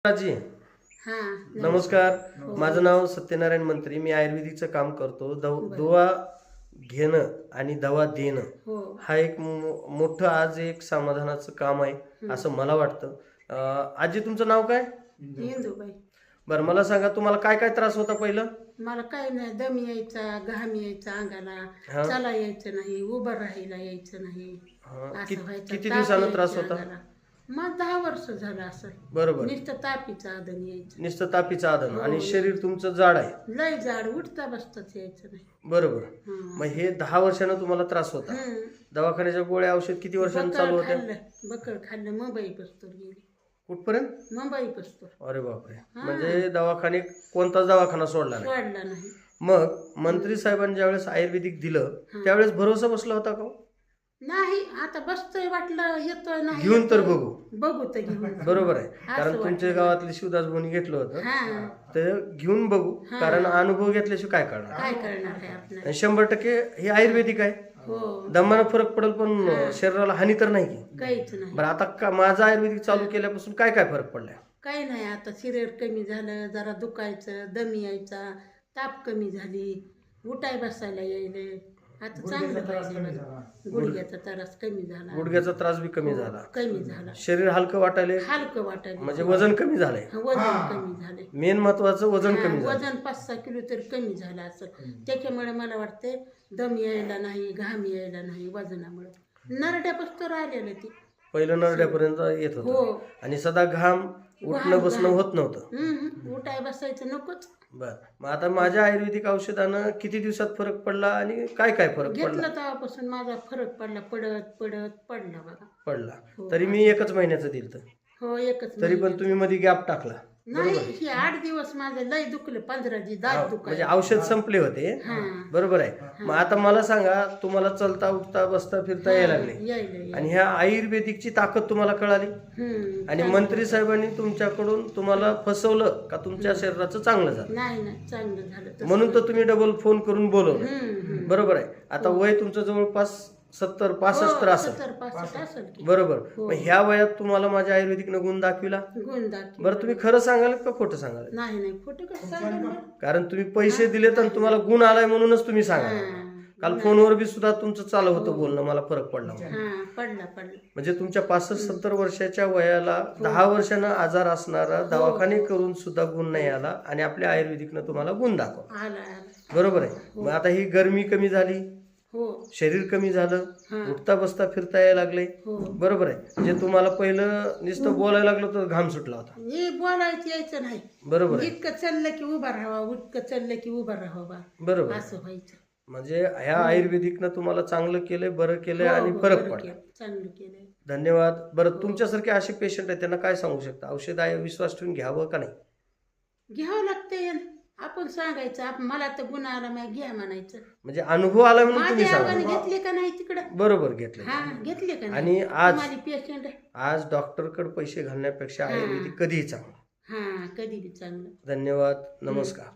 जी नमस्कार. माझं नाव सत्यनारायण मंत्री. मी आयुर्वेदिकचं काम करतो. दवा घेणं आणि दवा देणं हा एक मोठं आज एक समाधानाचं काम आहे असं मला वाटतं. आजी तुमचं नाव काय? इंदुबाई. बरं मला सांगा तुम्हाला काय काय त्रास होता पहिलं? मला काय नाही, दम यायचा, घाम यायचा अंगाला, चला यायचं नाही, उभं राहायला यायचं नाही. किती दिवसानं त्रास होता? मग 10 वर्ष झालं असं. बरोबर. नुसतं तापीचं आदन यायचं. नुसतं तापीचं आदन. आणि शरीर तुमचं जाड आहे, लय जाड, उठता बसताच यायचं नाही. बरोबर. मग हे 10 वर्षानं तुम्हाला त्रास होता. दवाखान्याच्या गोळ्या औषध किती वर्षांनी चालू होते? बकळ खाल्लं, मुंबई पस्तूर गेली. कुठपर्यंत? मुंबई पस्तूर. अरे बापरे. म्हणजे दवाखाने कोणताच दवाखाना सोडला नाही. मग मंत्री साहेबांनी ज्यावेळेस आयुर्वेदिक दिलं त्यावेळेस भरोसा बसला होता का? नाही, आता बसतोय वाटलं येतोय नाही, घेऊन तर बघू तर घेऊन. बरोबर आहे. कारण तुमच्या गावातले शिवदास भाऊनी घेतलं होतं तर घेऊन बघू, कारण अनुभव घेतल्याशिवाय काय करणार आहे आपल्याला. 100% हे आयुर्वेदिक आहे. दमानं फरक पडेल पण शरीराला हानी तर नाही की? काहीच नाही. बरं आता माझं आयुर्वेदिक चालू केल्यापासून काय काय फरक पडलाय? काही नाही, आता शरीर कमी झालं, जरा दुखायचं, दम यायचा, ताप कमी झाली, उठाय बसायला यायले. आता चांगलं पाहिजे. गुडघ्याचा त्रास कमी झाला. गुडघ्याचा त्रास बी कमी झाला. शरीर हलकं वाटायला म्हणजे वजन कमी झालंय. वजन कमी झाले. मेन महत्वाचं वजन कमी झालं. वजन 5-6 किलो तर कमी झालं असं. त्याच्यामुळे मला वाटते दम यायला नाही, घाम यायला नाही वजनामुळे. नरड्यापासून राहिलेलं ती पहिलं नरड्यापर्यंत येत होतं आणि सदा घाम उठणं बसणं होत नव्हतं. उठाय बसायचं नकोच. बर, मग आता माझ्या आयुर्वेदिक औषधानं किती दिवसात फरक पडला आणि काय काय फरक पडला? घेतलं तेव्हापासून माझा फरक पडला, पडला बघा. तरी मी 1 महिन्याचं दिलं. हो, 1 तरी पण तुम्ही मध्ये गॅप टाकला. नाही, हे 8 दिवस माझं लय दुखलं, 15 दिवस दात दुखायला. म्हणजे औषध संपले होते. बरोबर आहे. मग आता मला सांगा, तुम्हाला चलता उठता बसता फिरता यायला लागले आणि ह्या आयुर्वेदिकची ताकद तुम्हाला कळाली आणि मंत्री साहेबांनी तुमच्याकडून तुम्हाला फसवलं का तुमच्या शरीराचं चांगलं झालं? नाही, चांगलं झालं. म्हणून तर तुम्ही डबल फोन करून बोलवलं. बरोबर आहे. आता वय तुमचं जवळपास 70-65 असेल. बरोबर. मग ह्या वयात तुम्हाला माझ्या आयुर्वेदिकनं गुण दाखविला. बरं, तुम्ही खरं सांगाल का खोटं सांगाल? नाही, खोटं कसं सांगाल? कारण तुम्ही पैसे दिले तर तुम्हाला गुण आलाय म्हणूनच तुम्ही सांगा. काल फोनवर बी सुद्धा तुमचं चालू होतं बोलणं, मला फरक पडला. म्हणजे तुमच्या 65-70 वर्षाच्या वयाला 10 वर्षानं आजार असणारा दवाखाने करून सुद्धा गुण नाही आला आणि आपल्या आयुर्वेदिकनं तुम्हाला गुण दाखवा. बरोबर आहे. मग आता ही गरमी कमी झाली, शरीर कमी झालं, उठता बसता फिरता यायला लागले. बरोबर आहे. म्हणजे तुम्हाला पहिलं नुसतं बोलायला लागलं तर घाम सुटला होता. बोलायचं यायचं नाही. बरोबर. इतकं चाललं की उभा राहावा, उठकं चाललं की उभा राहावा. बरोबर. असं व्हायचं. म्हणजे ह्या आयुर्वेदिकनं तुम्हाला चांगलं केलंय, बरं केलंय आणि फरक पडला. चांगलं केलंय. धन्यवाद. बरं, तुमच्यासारखे असे पेशंट आहेत त्यांना काय सांगू शकता? औषध आहे, विश्वास ठेवून घ्यावं का नाही? घ्यावं लागते. आपण सांगायचं, मला तर गुण आला नाही, घ्या म्हणायचं. म्हणजे अनुभव आला म्हणून तुम्ही सांगा. घेतले का नाही तिकडे? बरोबर, घेतले. घेतले का? आणि पेशंट आज डॉक्टरकडे पैसे घालण्यापेक्षा आयुर्वेदिक कधीही चांगलं. कधी बी चांगलं. धन्यवाद. नमस्कार.